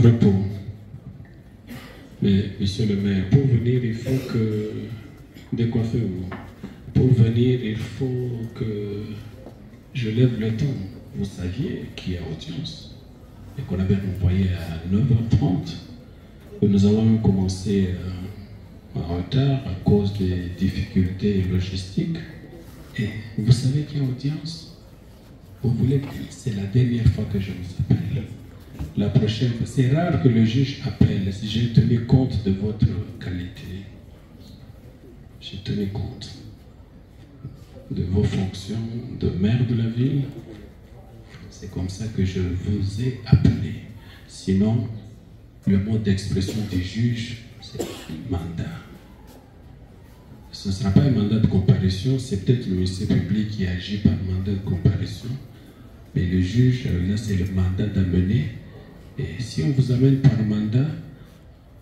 repos. Mais, monsieur le maire, pour venir, il faut que... Décoiffez-vous. Pour venir, il faut que je lève le ton. Vous saviez qu'il y a audience et qu'on avait envoyé à 9h30. Et nous avons commencé en retard à cause des difficultés logistiques. Et vous savez qu'il y a audience? Vous voulez que c'est la dernière fois que je vous appelle. La prochaine fois, c'est rare que le juge appelle. Si j'ai tenu compte de votre qualité, j'ai tenu compte de vos fonctions de maire de la ville. C'est comme ça que je vous ai appelé. Sinon, le mot d'expression du juge, c'est mandat. Ce ne sera pas un mandat de comparution, c'est peut-être le ministère public qui agit par mandat de comparution. Mais le juge, là, c'est le mandat d'amener. Et si on vous amène par mandat,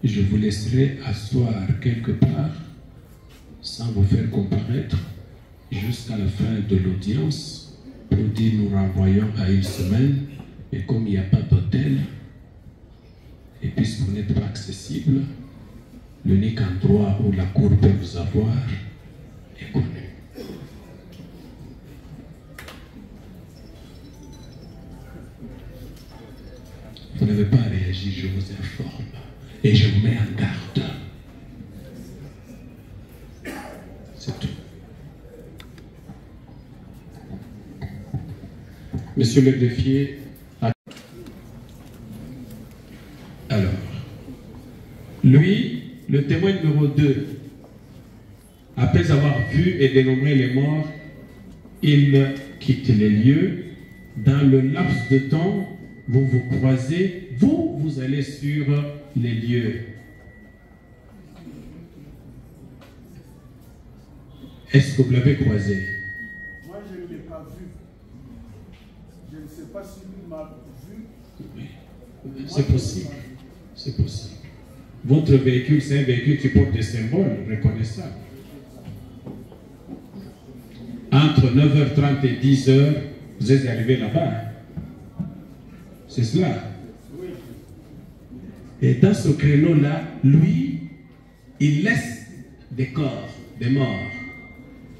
je vous laisserai asseoir quelque part, sans vous faire comparaître, jusqu'à la fin de l'audience, pour dire nous renvoyons à une semaine, et comme il n'y a pas d'hôtel, et puisque vous n'êtes pas accessible, l'unique endroit où la cour peut vous avoir est connu. Vous n'avez pas réagi, je vous informe, et je vous mets en garde. C'est tout. Monsieur le greffier, alors, lui, le témoin numéro 2, après avoir vu et dénombré les morts, il quitte les lieux. Dans le laps de temps, vous vous croisez, vous allez sur les lieux. Est-ce que vous l'avez croisé? Moi, je ne l'ai pas vu. Je ne sais pas si lui m'a vu. Oui. C'est possible. C'est possible. Votre véhicule, c'est un véhicule qui porte des symboles reconnaissables. Entre 9h30 et 10h, vous êtes arrivé là-bas. C'est cela. Oui. Et dans ce créneau-là, lui, il laisse des corps, des morts.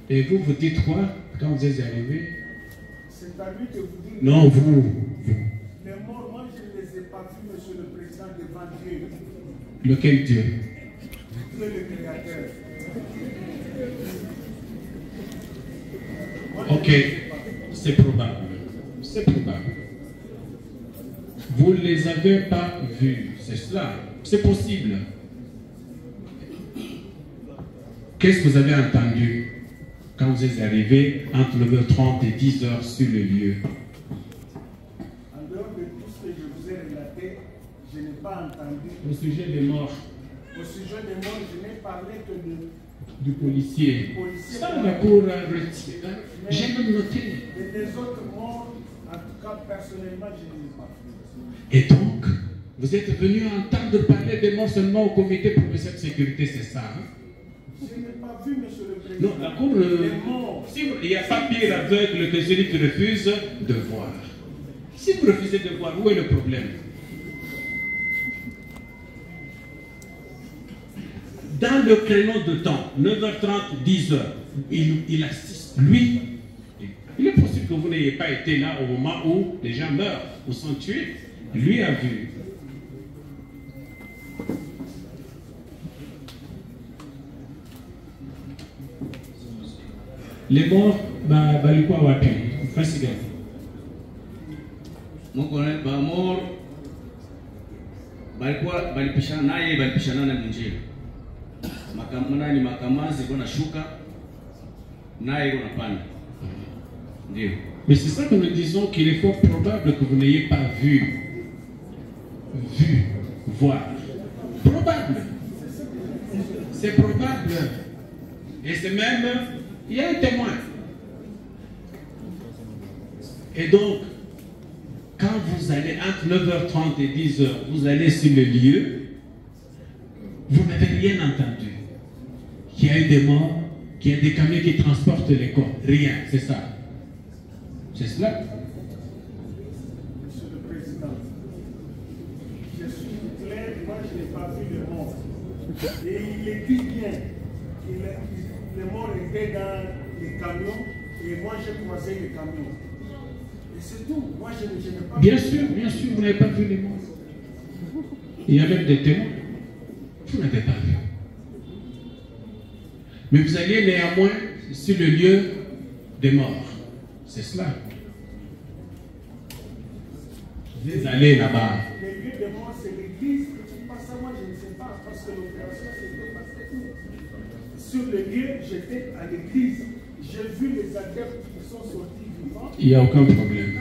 Et vous, vous dites quoi quand vous êtes arrivé? C'est à lui que vous dites. Non, vous. Les morts, moi, je ne les ai pas vus, monsieur le président, devant Dieu. Lequel Dieu? Dieu le Créateur. Moi, Ok, c'est probable. C'est probable. Vous ne les avez pas vus, c'est cela. C'est possible. Qu'est-ce que vous avez entendu quand vous êtes arrivé entre 9h30 et 10h sur le lieu? En dehors de tout ce que je vous ai relaté, je n'ai pas entendu. Au sujet des morts. Au sujet des morts, je n'ai parlé que Du policier. Ça, la cour a retiré. J'ai même noté. Et des autres morts, en tout cas, personnellement, je ne l'ai pas vu. Et donc, vous êtes venu entendre parler des morts seulement au comité professionnel de sécurité, c'est ça, hein? Je n'ai pas vu, monsieur le président. Non, la cour, Les morts. il n'y a pas pire aveugle que celui qui refuse de voir. Si vous refusez de voir, où est le problème? Dans le créneau de temps, 9h30, 10h, il assiste. Lui, il est possible que vous n'ayez pas été là au moment où les gens meurent ou sont tués. Lui a vu. Les morts, balikuwa wapi? Fasi gani? Mokone ba mort balipishana naye, balipishana na mwingine. Makamana ni makamazi kuna shuka naye kuna panda. Ndio. Mais c'est ça que nous disons qu'il est fort probable que vous n'ayez pas vu, voir. Probable. C'est probable. Et c'est même, il y a un témoin. Et donc, quand vous allez entre 9h30 et 10h, vous allez sur le lieu, vous n'avez rien entendu. Qu'il y a eu des morts, qu'il y a des camions qui transportent les corps. Rien, c'est ça. C'est cela. Monsieur le président, je suis je n'ai pas vu le mort. Et il est dit bien. Les morts étaient dans les camions et moi j'ai croisé les camions. Et c'est tout. Moi je n'ai pas bien sûr, vous n'avez pas vu les morts. Il y a même des témoins. Vous n'avez pas vu. Mais vous alliez néanmoins sur le lieu des morts. C'est cela. Vous allez là-bas. Le lieu des morts, c'est l'église. Pas ça, moi je ne sais pas. Parce que l'opération s'était passée où? Sur le lieu, j'étais à l'église. J'ai vu les adeptes qui sont sortis vivants. Il n'y a aucun problème.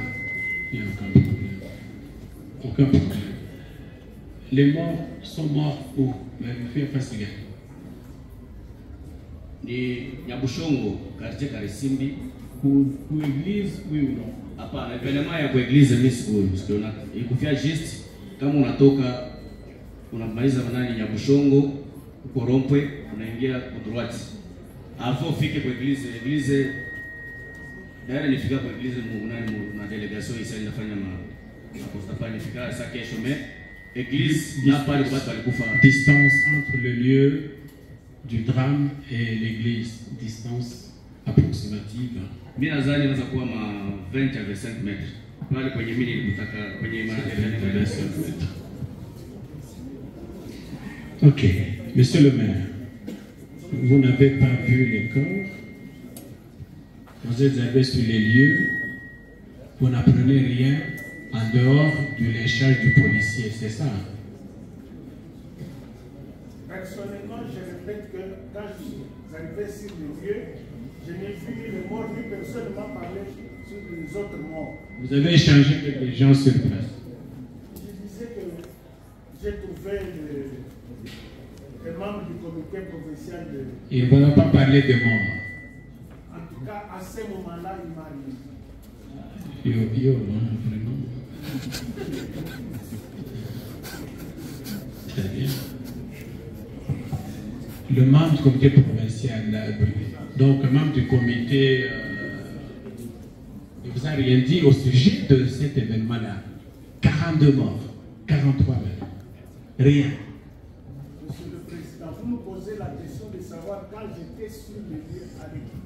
Il n'y a aucun problème. Aucun problème. Les morts sont morts où? Mais vous faites facile. Ni Nyabushongo, quartier Karisimbi. Pour l'église, oui ou non? Hapana, événement ya kwa église mimi sikujui. Parce que ikufia juste kama unatoka unamaliza manani Nyabushongo uko Rompwe unaingia kwa droite. Alafu ufike kwa église d'ailleurs nifika kwa église na délégation ici inafanya apostapale nifika ça kesho mais église n'a pas le watu walikufa. Distance entre le lieu du drame et l'église, distance approximative. Mimi nadhani inaweza kuwa ma 20 à 25 mètres. Pale kwenye mimi nilikutaka kwenye mètres. Ok, monsieur le maire, vous n'avez pas vu les corps, vous êtes arrivé sur les lieux, vous n'apprenez rien en dehors du léchage du policier, c'est ça? Personnellement, je répète que quand je suis arrivé sur le lieu, je n'ai vu les morts, ni personne ne m'a parlé sur les autres morts. Vous avez échangé avec les gens sur place? Je disais que j'ai trouvé les membres du comité provincial de... Il ne va pas parler de morts. En tout cas, à ce moment-là, il m'a dit. Vraiment. Très bien. Le membre du comité provincial, donc le membre du comité, ne vous a rien dit au sujet de cet événement-là. 42 morts, 43 même. Rien. Monsieur le Président, vous me posez la question de savoir quand j'étais sur le lieu à l'équipe,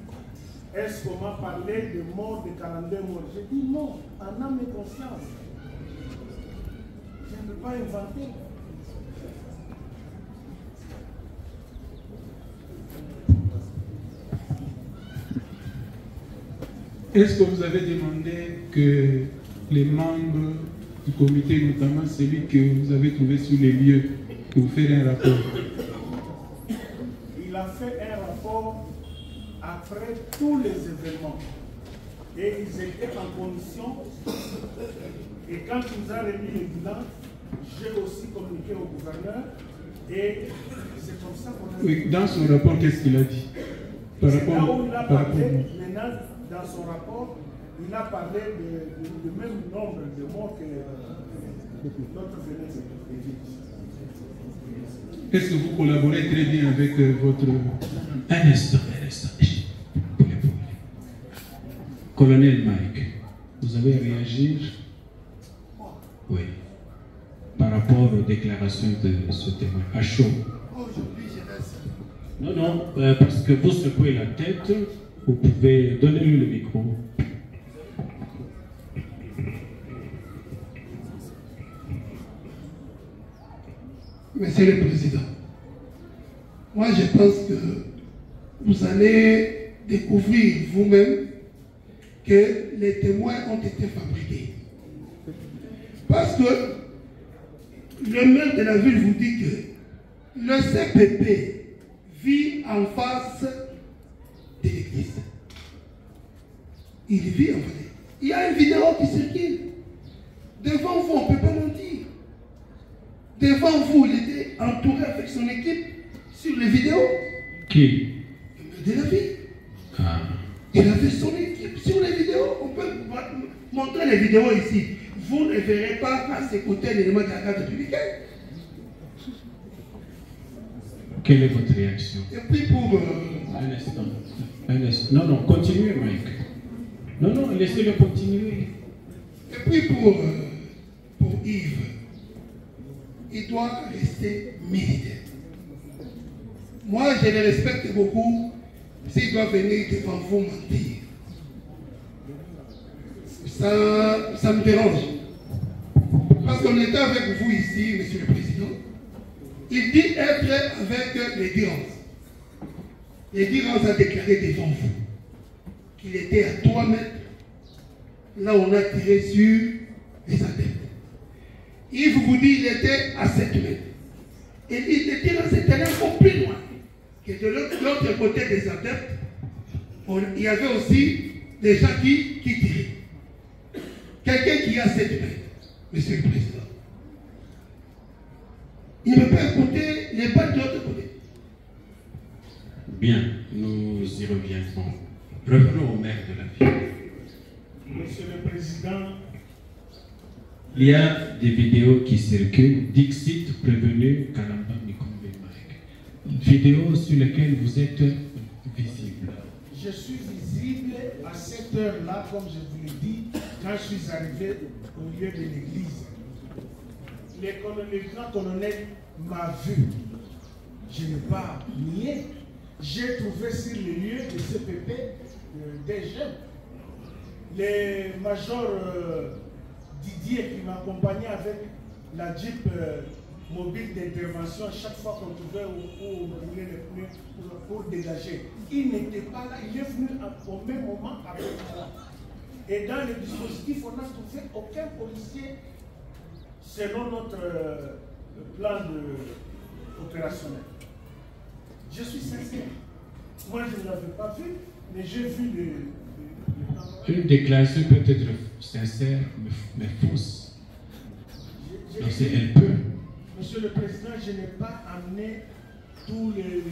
est-ce qu'on m'a parlé de mort de 42 morts? J'ai dit non, en âme et conscience. Je ne peux pas inventer. Est-ce que vous avez demandé que les membres du comité, notamment celui que vous avez trouvé sur les lieux, que vous fassiez un rapport? Il a fait un rapport après tous les événements. Et ils étaient en condition. Et quand il nous a remis le bilan, j'ai aussi communiqué au gouverneur. Et c'est comme ça qu'on a... Oui, dans son rapport, qu'est-ce qu'il a dit? Par C'est là rapport, où il a par parlé, rapport... maintenant, dans son rapport, il a parlé du même nombre de morts que notre venait de dire. Est-ce que vous collaborez très bien avec votre... Un instant. Colonel Mike, vous avez réagi? Oui. Par rapport aux déclarations de ce témoin. À chaud. Non, parce que vous secouez la tête, vous pouvez donner-lui le micro. Monsieur le Président, moi je pense que vous allez découvrir vous-même que les témoins ont été fabriqués. Parce que le maire de la ville vous dit que le CPP vit en face de l'église. Il vit en face. Il y a une vidéo qui circule. Devant vous, on ne peut pas mentir. Devant vous, il était entouré avec son équipe sur les vidéos. Qui? Le maire de la ville. Ah. Il avait son équipe sur les vidéos. On peut montrer les vidéos ici. Vous ne verrez pas à ses côtés l'élément de la garde républicaine. Quelle est votre réaction? Et puis pour... Un instant. Non, continuez, Mike. Non, laissez-le continuer. Et puis pour Yves, il doit rester militaire. Moi, je les respecte beaucoup s'il doit venir devant vous mentir. Ça me dérange. Parce qu'on était avec vous ici, Monsieur le Président. Il dit être avec les Dirans. Les Dirans a déclaré devant vous qu'il était à 3 mètres. Là, on a tiré sur les adeptes. Yves vous dit qu'il était à 7 mètres. Et il était dans cet terrain encore plus loin. Que de l'autre côté des adeptes, il y avait aussi des gens qui tiraient. Quelqu'un qui a 7 mètres, Monsieur le Président. Il ne peut pas écouter les balles de l'autre côté. Bien, nous y reviendrons. Revenons au maire de la ville. Monsieur le Président, il y a des vidéos qui circulent. Dixit prévenu Kalamba Mikombe Mike. Vidéos sur lesquelles vous êtes visible. je suis visible à cette heure-là, comme je vous l'ai dit, quand je suis arrivé au lieu de l'église. Le grand colonel m'a vu. Je n'ai pas nié. J'ai trouvé sur le lieu de CPP des jeunes. Les majors Didier qui m'accompagnait avec la Jeep mobile d'intervention, chaque fois qu'on trouvait où on brûlait les pneus pour dégager. Il n'était pas là, il est venu au même moment avec moi. Et dans le dispositif, on n'a trouvé aucun policier selon notre plan opérationnel. Je suis sincère. Moi, je ne l'avais pas vu, mais j'ai vu le Une déclaration peut être sincère, mais fausse. Donc, elle peut. Monsieur le Président, je n'ai pas amené tous les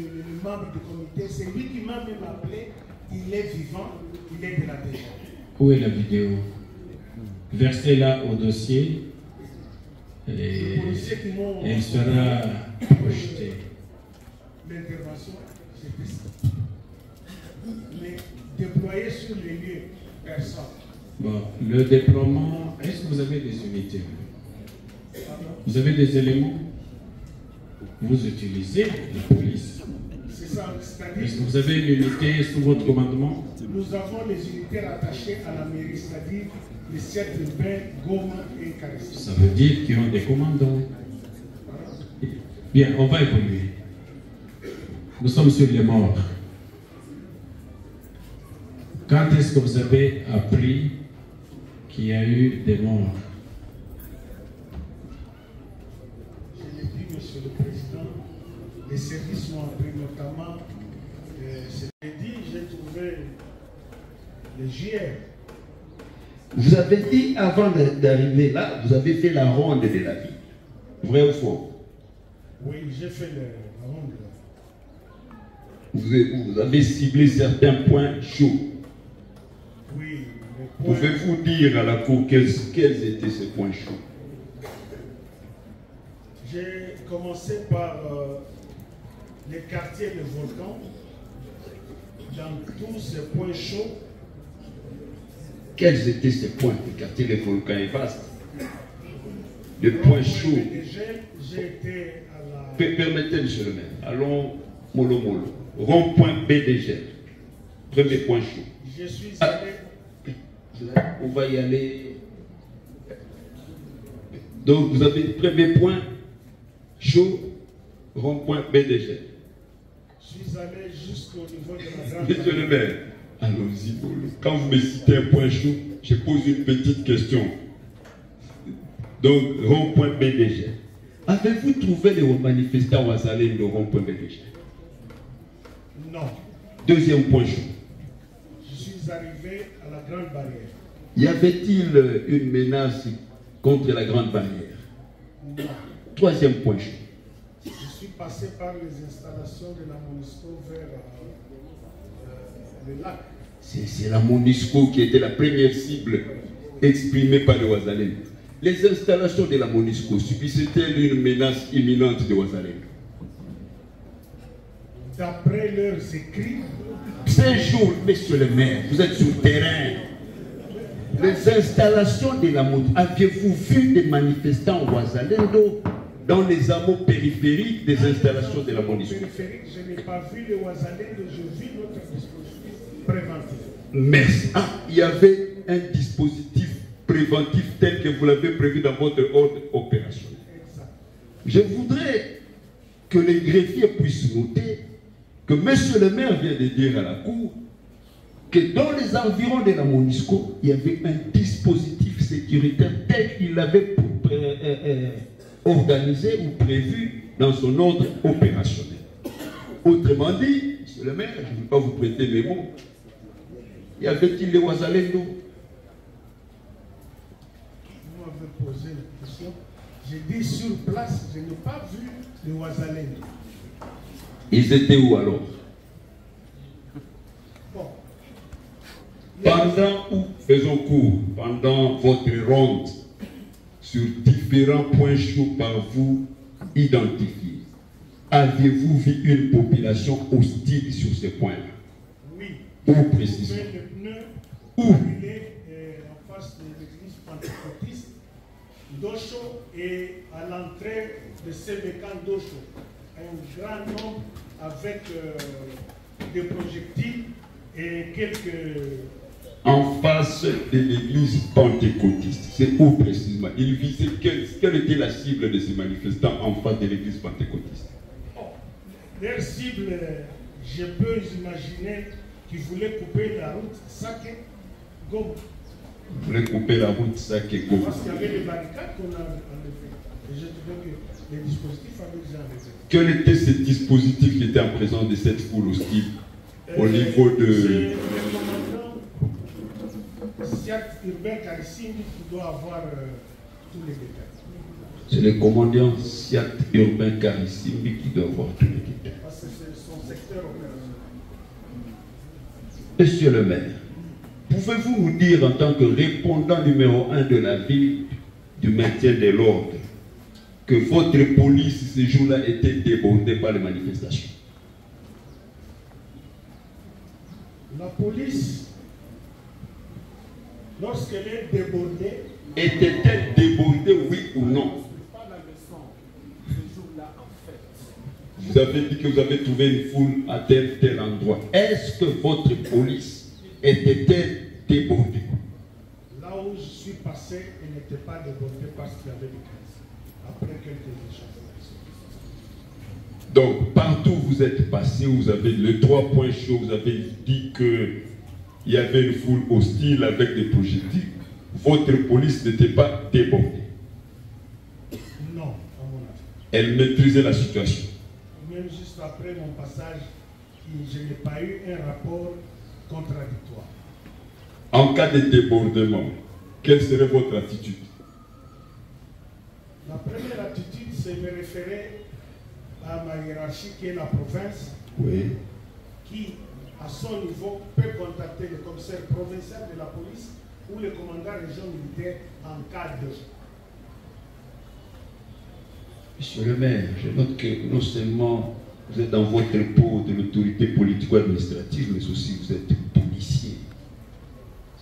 membres du comité. C'est lui qui m'a même appelé. Il est vivant, il est de la déjà. Où est la vidéo? Versez-la au dossier et elle sera projetée. L'intervention, c'était ça. Mais déployer sur les lieux, personne. Bon, le déploiement, est-ce que vous avez des unités? Vous avez des éléments? Vous utilisez la police. C'est ça, c'est-à-dire. Est-ce que vous avez une unité sous votre commandement? Nous avons les unités rattachées à la mairie, c'est-à-dire les 7 urbains, Goma et Caresse. Ça veut dire qu'ils ont des commandants. Bien, on va évoluer. Nous sommes sur les morts. Quand est-ce que vous avez appris qu'il y a eu des morts? Je l'ai dit, Monsieur le Président, les services m'ont appris notamment, j'ai dit, j'ai trouvé les JR. Vous avez dit avant d'arriver là, vous avez fait la ronde de la ville. Vrai ou faux? Oui, j'ai fait la ronde. Vous avez ciblé certains points chauds. Oui, pouvez-vous dire à la Cour quels étaient ces points chauds? J'ai commencé par les quartiers de volcans. Dans tous ces points chauds. Quels étaient ces points? Le quartier des volcans est vaste. Les points chauds. J'ai été à la... Permettez, monsieur le maire. Allons mollo mollo. Rond-point BDG. Premier point chaud. Je suis allé... On va y aller. Donc, vous avez le premier point chaud, rond-point BDG. Je suis allé jusqu'au niveau de la grande... Monsieur le maire, allons-y. Quand vous me citez un point chaud, je pose une petite question. Donc, rond-point BDG. Avez-vous trouvé les manifestants Ouazalem le rond-point BDG? Non. Deuxième point chaud. Je suis arrivé à la grande barrière. Y avait-il une menace contre la grande barrière? Non. Troisième point chaud. Je suis passé par les installations de la MONUSCO vers le lac. C'est la MONUSCO qui était la première cible exprimée par le Ouazalem. Les installations de la MONUSCO subissaient-elles une menace imminente de Ouazalem? D'après leurs écrits... 5 jours, monsieur le maire, vous êtes sur le terrain. Les installations de la MONUSCO, aviez-vous vu des manifestants au Ouazalendo? dans les hameaux périphériques des installations de la MONUSCO. Je n'ai pas vu les Ouazalènes, j'ai vu notre dispositif préventif. Merci. Ah, il y avait un dispositif préventif tel que vous l'avez prévu dans votre ordre opérationnel. Exact. Je voudrais que les greffiers puissent noter que M. le maire vient de dire à la Cour que dans les environs de la MONUSCO, il y avait un dispositif sécuritaire tel qu'il l'avait organisé ou prévu dans son ordre opérationnel. Autrement dit, M. le maire, je ne vais pas vous prêter mes mots, y avait-il les Ouazalènes? Vous m'avez posé la question. J'ai dit sur place, je n'ai pas vu les Ouazalènes. Ils étaient où alors? Bon. Faisons court, pendant votre ronde sur différents points chauds par vous identifiés, aviez-vous vu une population hostile sur ces points-là? Oui. Où précisément? Le pneu Où? brûlé en face de l'église pentecôtiste d'Ocho et à l'entrée de Sébecan d'Ocho. Un grand nombre avec des projectiles et quelques... En face de l'église pentecôtiste. C'est où précisément? Ils visaient quelle était la cible de ces manifestants en face de l'église pentecôtiste? Oh, leur cible, je peux imaginer qu'ils voulaient couper la route Saké-Goma. Ils voulaient couper la route Saké-Goma. Parce qu'il y avait des barricades qu'on a enlevées. Et je trouvais que les dispositifs avaient déjà enlevé. Quel était ce dispositif qui était en présence de cette foule hostile au niveau de... C'est le commandant Siat Urbain Karissimi qui doit avoir tous les détails. C'est le commandant Siat Urbain Karissimi qui doit avoir tous les détails. Parce que c'est son secteur opérationnel. Monsieur le maire, pouvez-vous nous dire en tant que répondant numéro 1 de la ville du maintien de l'ordre que votre police ce jour-là était débordée par les manifestations? La police, lorsqu'elle est débordée, était-elle débordée, oui ou non? pas la leçon. Ce jour-là, en fait. Vous avez dit que vous avez trouvé une foule à tel endroit. Est-ce que votre police était-elle débordée? Là où je suis passé, elle n'était pas débordée parce qu'il y avait des crises. Après quelques échanges. Donc, partout où vous êtes passé, vous avez les 3 points chauds, vous avez dit qu'il y avait une foule hostile avec des projectiles. Votre police n'était pas débordée. Non, à mon avis. Elle maîtrisait la situation. Même juste après mon passage, je n'ai pas eu un rapport contradictoire. En cas de débordement, quelle serait votre attitude? La première attitude, c'est de me référer à ma hiérarchie qui est la province, Oui. qui, à son niveau, peut contacter le commissaire provincial de la police ou le commandant région militaire en cas de... Monsieur le maire, je note que non seulement vous êtes dans votre peau de l'autorité politico-administrative, mais aussi vous êtes policier.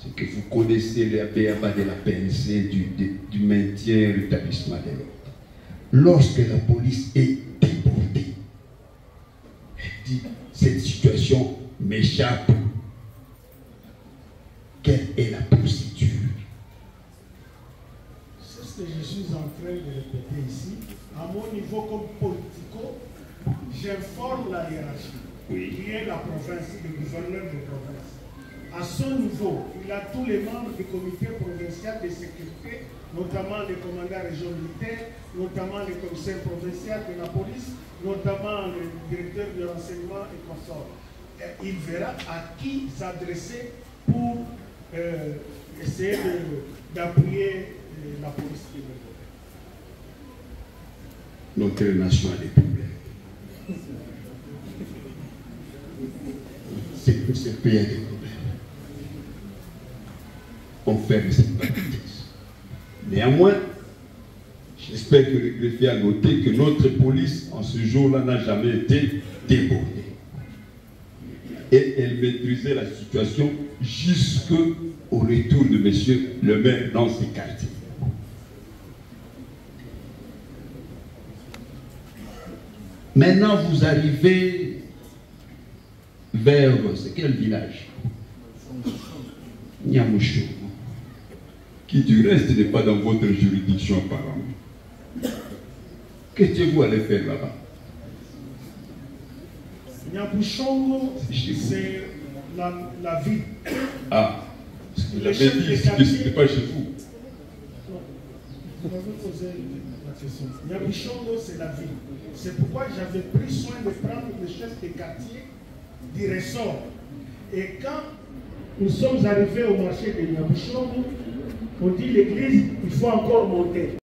C'est que vous connaissez les ABABA de la PNC du maintien et rétablissement de l'ordre. Lorsque la police est débordée, elle dit cette situation m'échappe. Quelle est la procédure? C'est ce que je suis en train de répéter ici. À mon niveau comme politico, j'informe la hiérarchie, qui est la province, le gouverneur de province. À son niveau, il a tous les membres du comité provincial de sécurité, notamment le commandant région militaire, notamment le commissaire provincial de la police, notamment le directeur de renseignement et consorts. Il verra à qui s'adresser pour essayer d'appuyer la police qui veut. Notre nation a des problèmes. C'est que ce pays a des problèmes. On ferme cette parenthèse. Néanmoins, j'espère que le greffier a noté que notre police, en ce jour-là, n'a jamais été débordée. Et elle maîtrisait la situation jusqu'au retour de monsieur le maire dans ses quartiers. Maintenant, vous arrivez vers, c'est quel village? Nyamusho, qui du reste n'est pas dans votre juridiction apparemment. Qu'étiez-vous allé faire là-bas? Nyabushongo, c'est la ville. Ah, vous l'avez dit que ce n'était pas chez vous. Vous m'avez posé la question. Nyabushongo, c'est la ville. C'est pourquoi j'avais pris soin de prendre le chef de quartier du ressort. Et quand nous sommes arrivés au marché de Nyabushongo, on dit l'église, il faut encore monter.